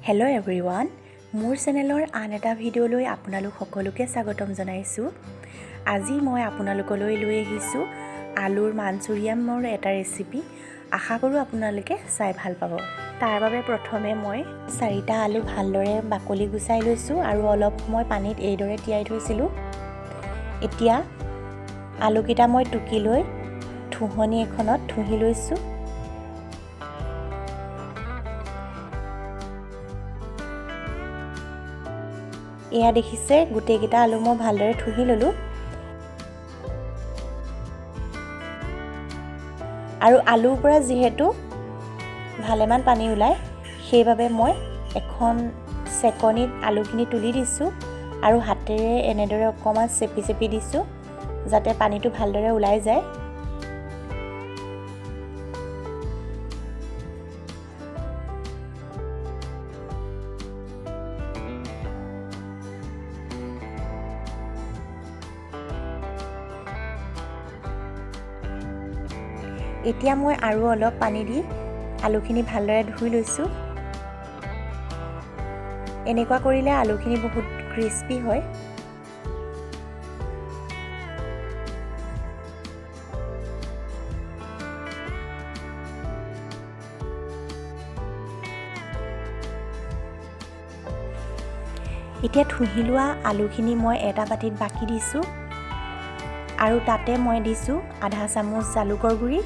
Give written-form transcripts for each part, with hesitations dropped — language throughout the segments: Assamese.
হেল্ল' এভৰিৱান, মোৰ চেনেলৰ আন এটা ভিডিঅ'লৈ আপোনালোক সকলোকে স্বাগতম জনাইছোঁ। আজি মই আপোনালোকলৈ লৈ আহিছোঁ আলুৰ মাঞ্চুৰিয়ানৰ এটা ৰেচিপি। আশা কৰোঁ আপোনালোকে চাই ভাল পাব। তাৰ বাবে প্ৰথমে মই 4টা আলু ভালদৰে বাকলি গুচাই লৈছোঁ আৰু অলপ সময় পানীত এইদৰে তিয়াই থৈছিলোঁ। এতিয়া আলুকেইটা মই টুকি লৈ থুহনি এখনত থুহি লৈছোঁ। এয়া দেখিছে গোটেইকেইটা আলু মই ভালদৰে থুহি ল'লোঁ। আৰু আলুৰ পৰা যিহেতু ভালেমান পানী ওলায়, সেইবাবে মই এখন চেকনিত আলুখিনি তুলি দিছোঁ আৰু হাতেৰে এনেদৰে অকণমান চেপি চেপি দিছোঁ যাতে পানীটো ভালদৰে ওলাই যায়। এতিয়া মই আৰু অলপ পানী দি আলুখিনি ভালদৰে ধুই লৈছোঁ। এনেকুৱা কৰিলে আলুখিনি বহুত ক্ৰিস্পি হয়। এতিয়া থুহি লোৱা আলুখিনি মই এটা বাটিত বাকি দিছোঁ আৰু তাতে মই দিছোঁ আধা চামুচ জালুকৰ গুড়ি,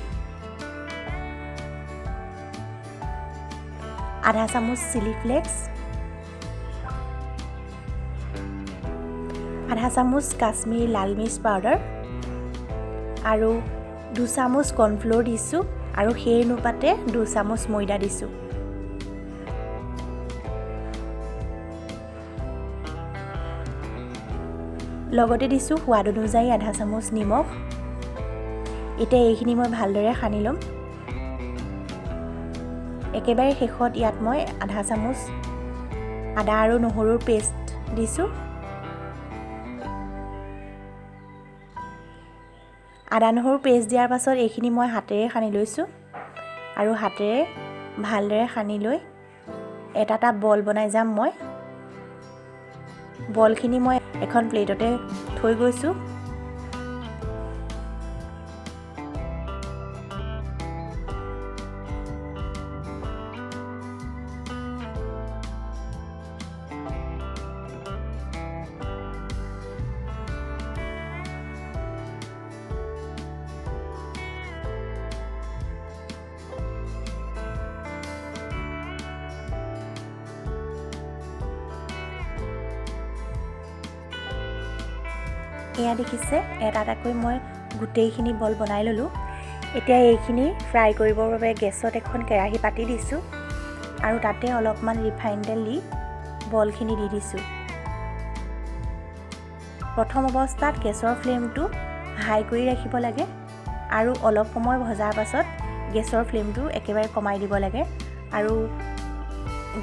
আধা চামুচ চিলি ফ্লেক্স, আধা চামুচ কাশ্মীৰী লাল মিৰ্চ পাউডাৰ আৰু 2 চামুচ কৰ্ণফ্ল'ৰ দিছোঁ আৰু সেই অনুপাতে 2 চামুচ ময়দা দিছোঁ। লগতে দিছোঁ সোৱাদ অনুযায়ী আধা চামুচ নিমখ। এতিয়া এইখিনি মই ভালদৰে সানি ল'ম। একেবাৰে শেষত ইয়াত মই আধা চামুচ আদা আৰু নহৰুৰ পেষ্ট দিছোঁ। আদা নহৰু পেষ্ট দিয়াৰ পাছত এইখিনি মই হাতেৰে সানি লৈছোঁ আৰু হাতেৰে ভালদৰে সানি লৈ এটা বল বনাই যাম। মই বলখিনি মই এখন প্লেটতে থৈ গৈছোঁ। এয়া দেখিছে এটা এটাকৈ মই গোটেইখিনি বল বনাই ল'লোঁ। এতিয়া এইখিনি ফ্ৰাই কৰিবৰ বাবে গেছত এখন কেৰাহী পাতি দিছোঁ আৰু তাতে অলপমান ৰিফাইন তেল দি বলখিনি দি দিছোঁ। প্ৰথম অৱস্থাত গেছৰ ফ্লেমটো হাই কৰি ৰাখিব লাগে আৰু অলপ সময় ভজাৰ পাছত গেছৰ ফ্লেমটো একেবাৰে কমাই দিব লাগে আৰু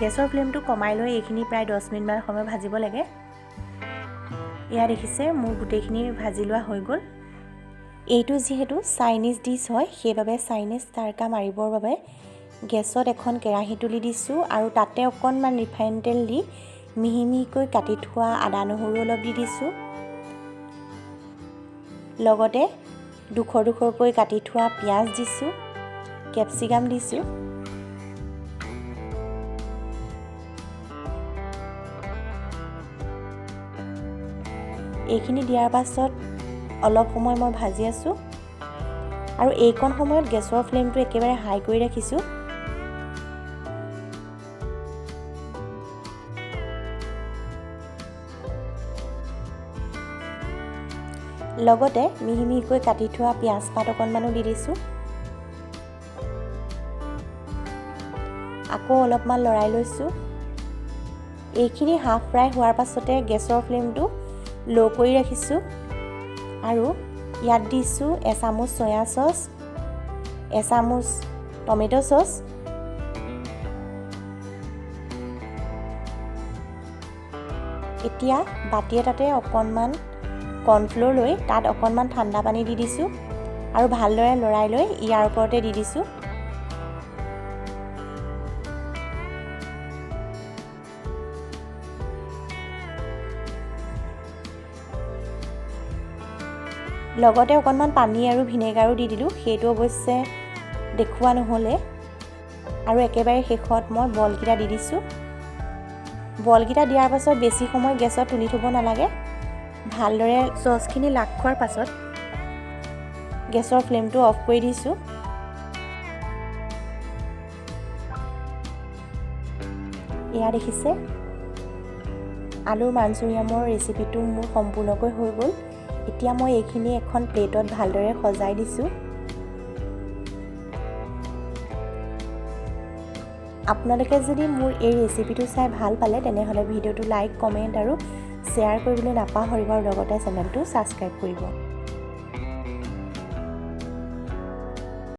গেছৰ ফ্লেমটো কমাই লৈ এইখিনি প্ৰায় 10 মিনিটমান সময় ভাজিব লাগে। এয়া দেখিছে মোৰ গোটেইখিনি ভাজি লোৱা হৈ গ'ল। এইটো যিহেতু চাইনিজ ডিছ হয়, সেইবাবে চাইনিজ তাৰকা মাৰিবৰ বাবে গেছত এখন কেৰাহী তুলি দিছোঁ আৰু তাতে অকণমান ৰিফাইন তেল দি মিহি মিহিকৈ কাটি থোৱা আদা নহৰু অলপ দি দিছোঁ। লগতে দুখৰ দুখৰকৈ কাটি থোৱা পিঁয়াজ দিছোঁ, কেপচিকাম দিছোঁ। এইখিনি দিয়াৰ পাছত অলপ সময় মই ভাজি আছোঁ আৰু এইকণ সময়ত গেছৰ ফ্লেমটো একেবাৰে হাই কৰি ৰাখিছোঁ। লগতে মিহি মিহিকৈ কাটি থোৱা পিঁয়াজ পাত অকণমানো দি দিছোঁ। আকৌ অলপমান লৰাই লৈছোঁ। এইখিনি হাফ ফ্ৰাই হোৱাৰ পাছতে গেছৰ ফ্লেমটো ল' কৰি ৰাখিছোঁ আৰু ইয়াত দিছোঁ এচামুচ চয়া চচ, এচামুচ টমেটো চচ, এতিয়া বাতি এটাতে অকণমান কৰ্ণফ্ল'ৰ লৈ তাত অকণমান ঠাণ্ডা পানী দি দিছোঁ আৰু ভালদৰে লৰাই লৈ ইয়াৰ ওপৰতে দি দিছোঁ। লগতে অকণমান পানী আৰু ভিনেগাৰো দি দিলোঁ, সেইটো অৱশ্যে দেখুওৱা নহ'লে। আৰু একেবাৰে শেষত মই বলকেইটা দি দিছোঁ। বলকেইটা দিয়াৰ পাছত বেছি সময় গেছত তুলি থ'ব নালাগে। ভালদৰে চচখিনি লাগ খোৱাৰ পাছত গেছৰ ফ্লেমটো অফ কৰি দিছোঁ। এয়া দেখিছে, আলুৰ মাঞ্চুৰিয়ামৰ ৰেচিপিটো মোৰ সম্পূৰ্ণকৈ হৈ গ'ল। এতিয়া মই এইখিনি এখন প্লেটত ভালদৰে সজাই দিছোঁ। আপোনালোকে যদি মোৰ এই ৰেচিপিটো চাই ভাল পালে তেনেহ'লে ভিডিঅ'টো লাইক, কমেণ্ট আৰু শ্বেয়াৰ কৰিবলৈ নাপাহৰিব আৰু লগতে চেনেলটো ছাবস্ক্ৰাইব কৰিব।